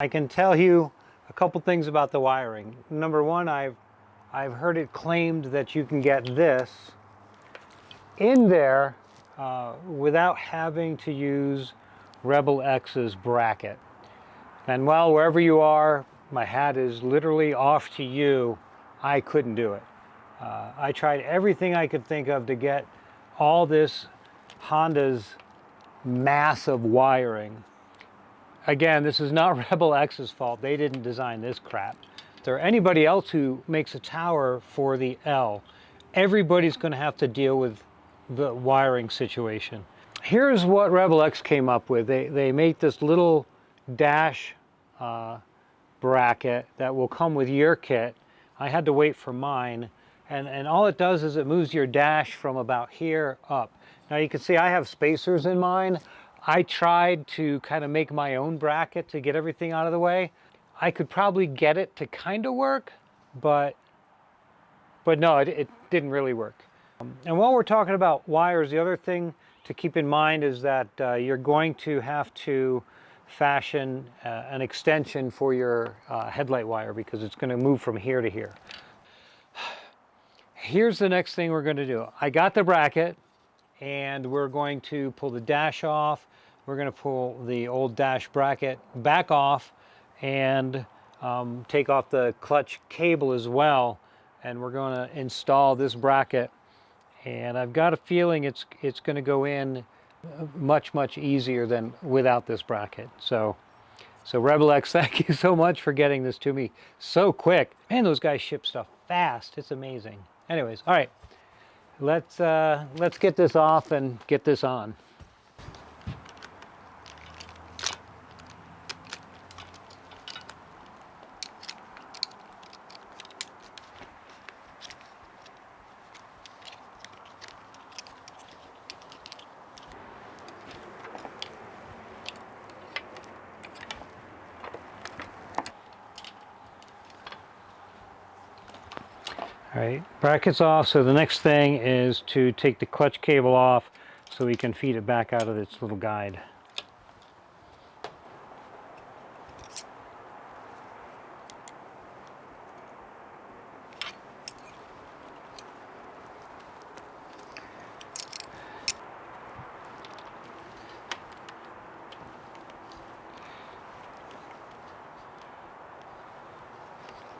I can tell you a couple things about the wiring. Number one, I've heard it claimed that you can get this in there without having to use Rebel X's bracket. And well, wherever you are, my hat is literally off to you. I couldn't do it. I tried everything I could think of to get all this Honda's massive wiring. Again, this is not Rebel X's fault. They didn't design this crap. If there anybody else who makes a tower for the L, everybody's going to have to deal with the wiring situation. Here's what Rebel X came up with. They made this little dash bracket that will come with your kit. I had to wait for mine. And all it does is it moves your dash from about here up. Now you can see I have spacers in mine. I tried to kind of make my own bracket to get everything out of the way. I could probably get it to kind of work, but no, it didn't really work. And while we're talking about wires, the other thing to keep in mind is that you're going to have to fashion an extension for your headlight wire because it's going to move from here to here. Here's the next thing we're going to do. I got the bracket and we're going to pull the dash off. We're going to pull the old dash bracket back off and take off the clutch cable as well. And we're going to install this bracket. And I've got a feeling it's going to go in much easier than without this bracket. So Rebel X, thank you so much for getting this to me so quick. Man, those guys ship stuff fast. It's amazing. Anyways, all right, let's get this off and get this on. All right, bracket's off, so the next thing is to take the clutch cable off so we can feed it back out of its little guide.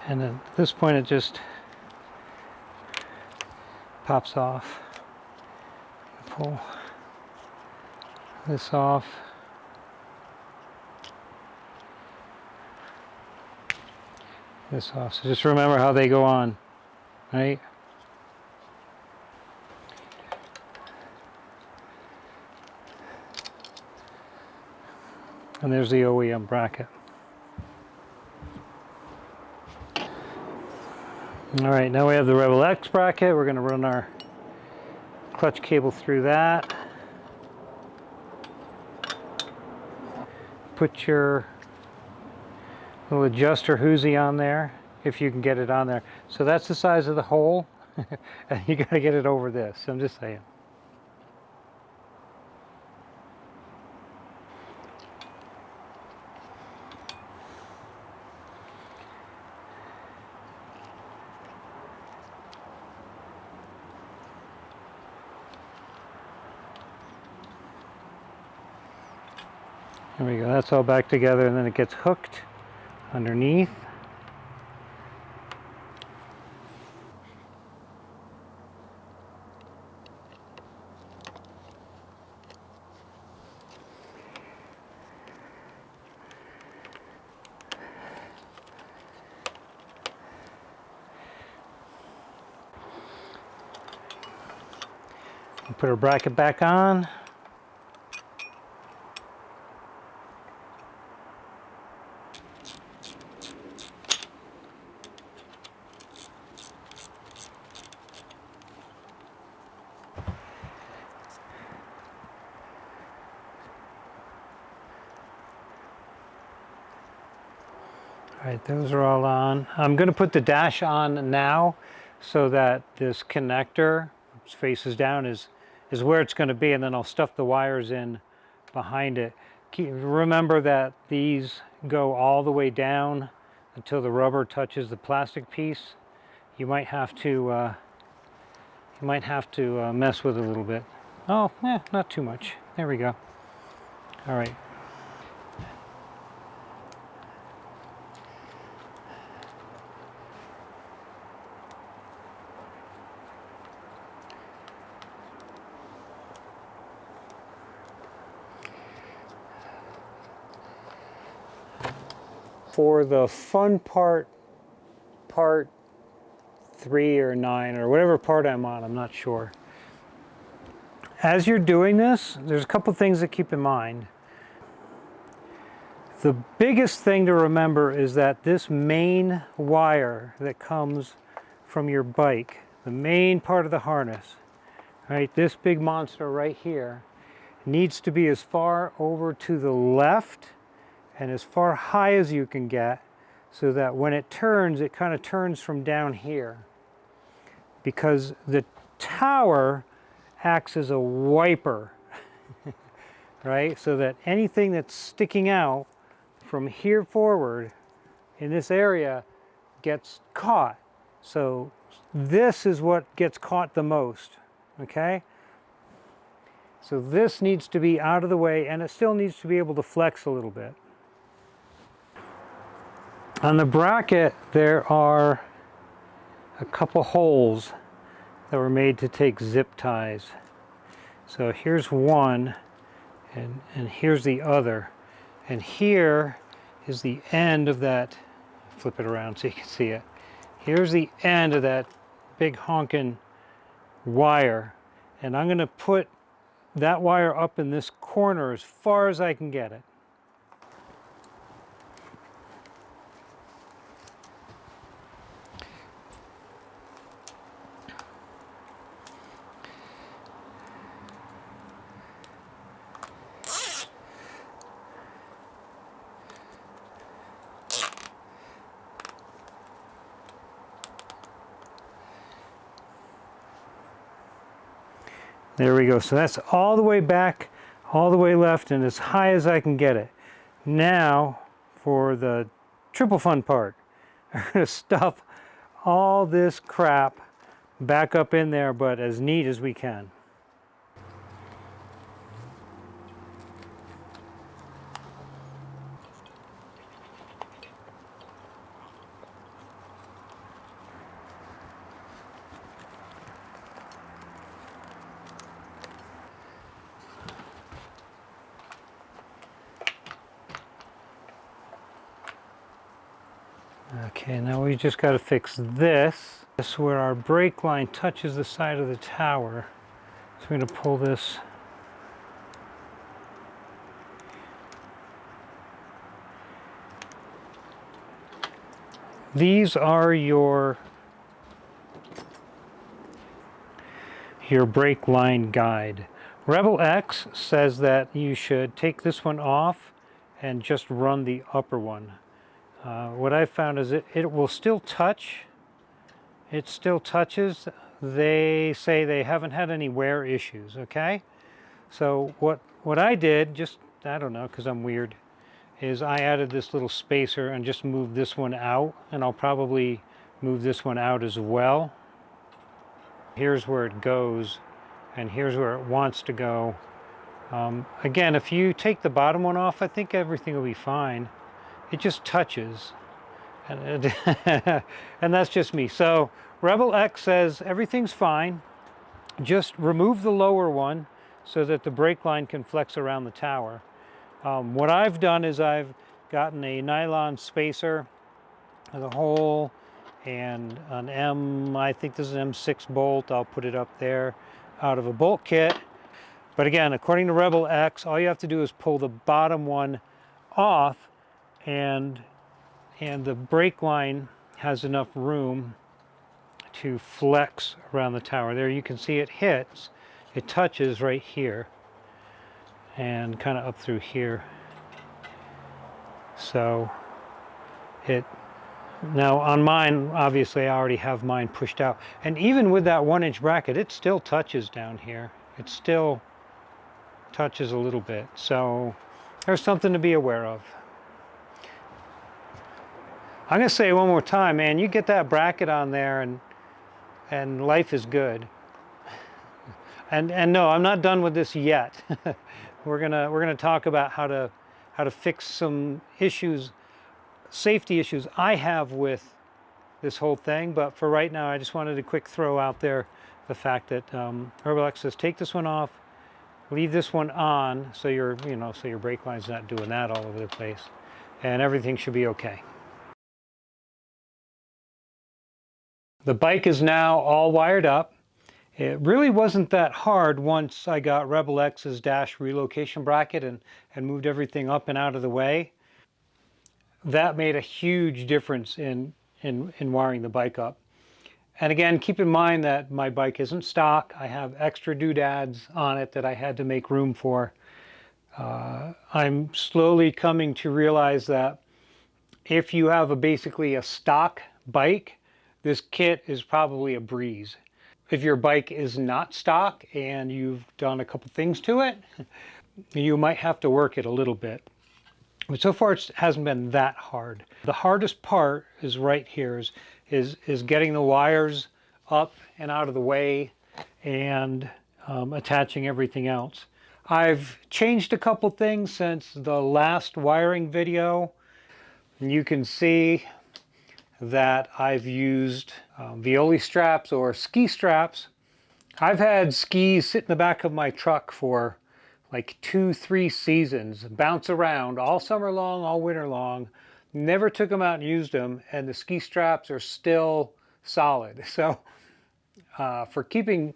And at this point it just pops off. Pull this off. This off. So just remember how they go on, right? And there's the OEM bracket. All right, now we have the Rebel X bracket. We're going to run our clutch cable through that. Put your little adjuster hoosie on there, if you can get it on there. So that's the size of the hole, and you got to get it over this. I'm just saying. There we go, that's all back together, and then it gets hooked underneath. Put our bracket back on. All right, those are all on. I'm going to put the dash on now so that this connector, which faces down, is where it's going to be, and then I'll stuff the wires in behind it. Remember that these go all the way down until the rubber touches the plastic piece, you might have to mess with it a little bit. Oh, not too much. There we go. All right. For the fun part 3 or 9 or whatever part I'm on, I'm not sure. As you're doing this, there's a couple things to keep in mind. The biggest thing to remember is that this main wire that comes from your bike, the main part of the harness, right, this big monster right here, needs to be as far over to the left and as far high as you can get, so that when it turns, it kind of turns from down here. Because the tower acts as a wiper, right? So that anything that's sticking out from here forward in this area gets caught. So this is what gets caught the most, okay? So this needs to be out of the way, and it still needs to be able to flex a little bit. On the bracket, there are a couple holes that were made to take zip ties. So here's one, and here's the other. And here is the end of that, flip it around so you can see it. Here's the end of that big honking wire. And I'm going to put that wire up in this corner as far as I can get it. There we go. So that's all the way back, all the way left, and as high as I can get it. Now, for the triple fun part, I'm going to stuff all this crap back up in there, but as neat as we can. Okay, now we just got to fix this. This is where our brake line touches the side of the tower. So we're going to pull this. These are your brake line guide. Rebel X says that you should take this one off and just run the upper one. What I've found is it will still touch. It still touches. They say they haven't had any wear issues, okay? So what I did, just, I don't know, because I'm weird, is I added this little spacer and just moved this one out, and I'll probably move this one out as well. Here's where it goes, and here's where it wants to go. Again, if you take the bottom one off, I think everything will be fine. It just touches, and that's just me. So Rebel X says everything's fine. Just remove the lower one so that the brake line can flex around the tower. What I've done is I've gotten a nylon spacer with a hole and an I think this is an M6 bolt. I'll put it up there out of a bolt kit. But again, according to Rebel X, all you have to do is pull the bottom one off, and the brake line has enough room to flex around the tower. There you can see it hits, it touches right here and kind of up through here. So now on mine, obviously I already have mine pushed out, and even with that 1-inch bracket, it still touches down here. It still touches a little bit, so there's something to be aware of. I'm gonna say it one more time, man, you get that bracket on there and life is good. And no, I'm not done with this yet. We're gonna talk about how to fix some issues, safety issues I have with this whole thing. But for right now, I just wanted to quick throw out there the fact that Herbalex says take this one off, leave this one on, so your so your brake line's not doing that all over the place, and everything should be okay. The bike is now all wired up. It really wasn't that hard once I got Rebel X's dash relocation bracket and moved everything up and out of the way. That made a huge difference in wiring the bike up. And again, keep in mind that my bike isn't stock. I have extra doodads on it that I had to make room for. I'm slowly coming to realize that if you have basically a stock bike, this kit is probably a breeze. If your bike is not stock and you've done a couple things to it, you might have to work it a little bit. But so far it hasn't been that hard. The hardest part is right here, is getting the wires up and out of the way and attaching everything else. I've changed a couple things since the last wiring video. You can see that I've used Violi straps or ski straps. I've had skis sit in the back of my truck for like 2-3 seasons, bounce around all summer long, all winter long. Never took them out and used them, and the ski straps are still solid. So for keeping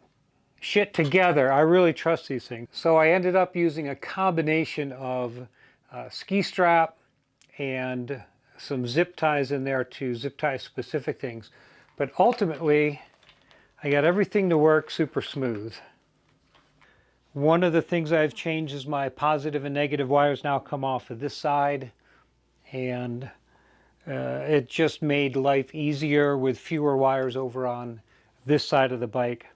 shit together, I really trust these things. So I ended up using a combination of ski strap and some zip ties in there to zip tie specific things. But ultimately, I got everything to work super smooth. One of the things I've changed is my positive and negative wires now come off of this side, and it just made life easier with fewer wires over on this side of the bike.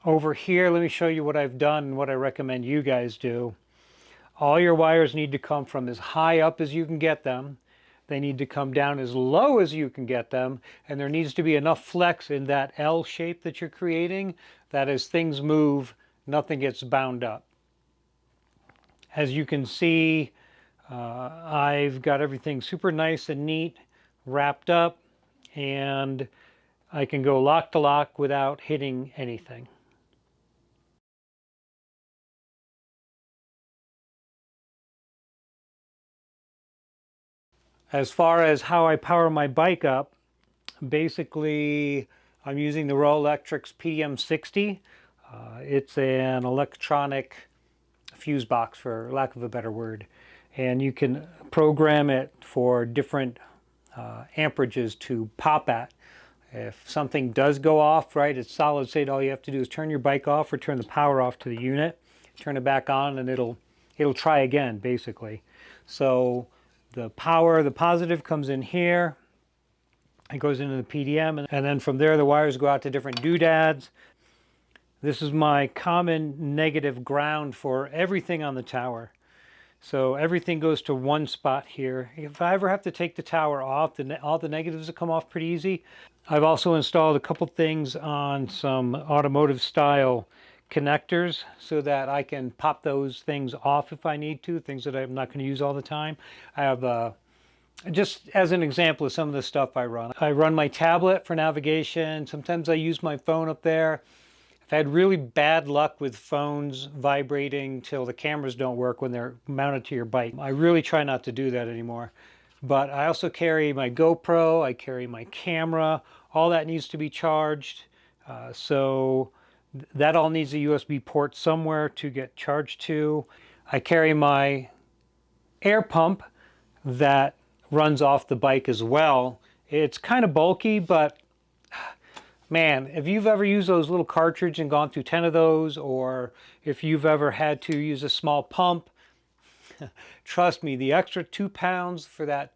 Over here, let me show you what I've done and what I recommend you guys do. All your wires need to come from as high up as you can get them. They need to come down as low as you can get them, and there needs to be enough flex in that L shape that you're creating that as things move, nothing gets bound up. As you can see, I've got everything super nice and neat, wrapped up, and I can go lock to lock without hitting anything. As far as how I power my bike up, basically I'm using the Royal Electrics PDM60. It's an electronic fuse box, for lack of a better word, and you can program it for different amperages to pop at. If something does go off, right, it's solid state, all you have to do is turn your bike off or turn the power off to the unit, turn it back on, and it'll try again, basically. So the power, the positive comes in here, it goes into the PDM, and then from there the wires go out to different doodads. This is my common negative ground for everything on the tower. So everything goes to one spot here. If I ever have to take the tower off, all the negatives will come off pretty easy. I've also installed a couple things on some automotive style connectors so that I can pop those things off if I need to, things that I'm not going to use all the time. I have, just as an example of some of the stuff I run my tablet for navigation. Sometimes I use my phone up there. I've had really bad luck with phones vibrating till the cameras don't work when they're mounted to your bike. I really try not to do that anymore. But I also carry my GoPro, I carry my camera, all that needs to be charged. So that all needs a USB port somewhere to get charged to. I carry my air pump that runs off the bike as well. It's kind of bulky, but man, if you've ever used those little cartridges and gone through 10 of those, or if you've ever had to use a small pump, trust me, the extra 2 pounds for that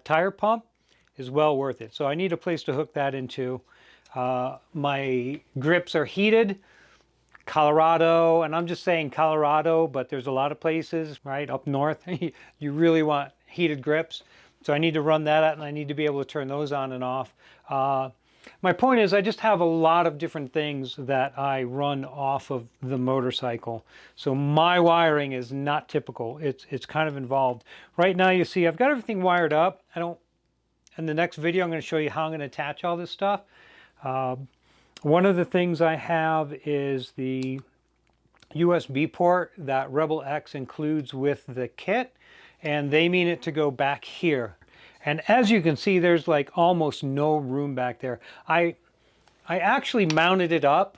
tire pump is well worth it. So I need a place to hook that into. My grips are heated. Colorado, and I'm just saying Colorado, but there's a lot of places, right, up north, you really want heated grips. So I need to run that out, and I need to be able to turn those on and off. My point is I just have a lot of different things that I run off of the motorcycle. So my wiring is not typical. It's kind of involved. Right now you see I've got everything wired up. In the next video I'm going to show you how I'm going to attach all this stuff. One of the things I have is the USB port that Rebel X includes with the kit, and they mean it to go back here. And as you can see, there's like almost no room back there. I actually mounted it up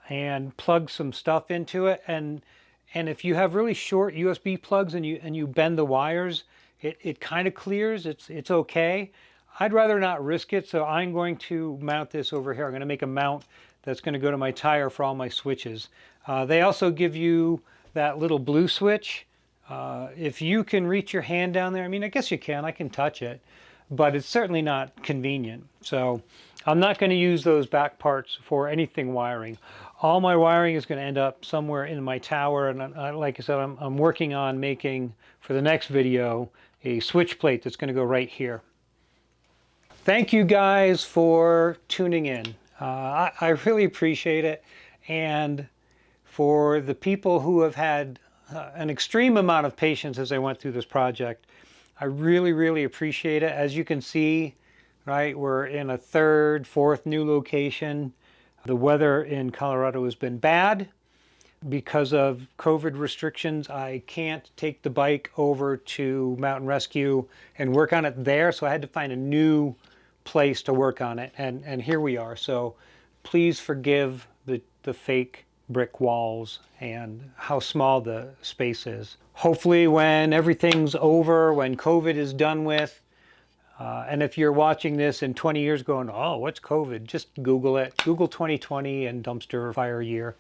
and plugged some stuff into it, and if you have really short USB plugs and you bend the wires, it kind of clears. It's okay. I'd rather not risk it, so I'm going to mount this over here. I'm going to make a mount that's going to go to my tire for all my switches. They also give you that little blue switch. If you can reach your hand down there, I mean, I guess you can. I can touch it, but it's certainly not convenient. So I'm not going to use those back parts for anything wiring. All my wiring is going to end up somewhere in my tower, and like I said, I'm working on making, for the next video, a switch plate that's going to go right here. Thank you guys for tuning in. I really appreciate it. And for the people who have had an extreme amount of patience as I went through this project, I really, really appreciate it. As you can see, right, we're in a third, fourth new location. The weather in Colorado has been bad. Because of COVID restrictions, I can't take the bike over to Mountain Rescue and work on it there, so I had to find a new place to work on it, and here we are. So please forgive the fake brick walls and how small the space is. Hopefully when everything's over, when COVID is done with, and if you're watching this in 20 years going, oh, what's COVID? Just Google it. Google 2020 and dumpster fire year.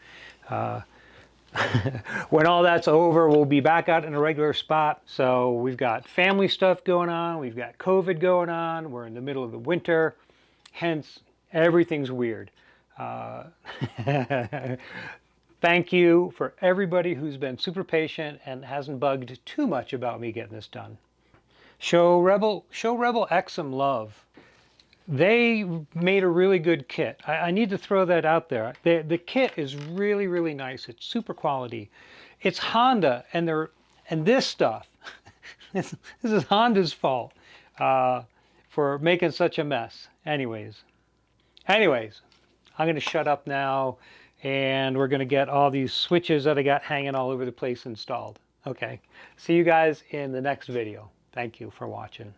When all that's over, we'll be back out in a regular spot. So we've got family stuff going on. We've got COVID going on. We're in the middle of the winter. Hence, everything's weird. Thank you for everybody who's been super patient and hasn't bugged too much about me getting this done. Show Rebel X some love. They made a really good kit. I need to throw that out there. The kit is really, really nice. It's super quality. It's Honda, and this stuff, this is Honda's fault for making such a mess. Anyways, I'm going to shut up now, and we're going to get all these switches that I got hanging all over the place installed. Okay, see you guys in the next video. Thank you for watching.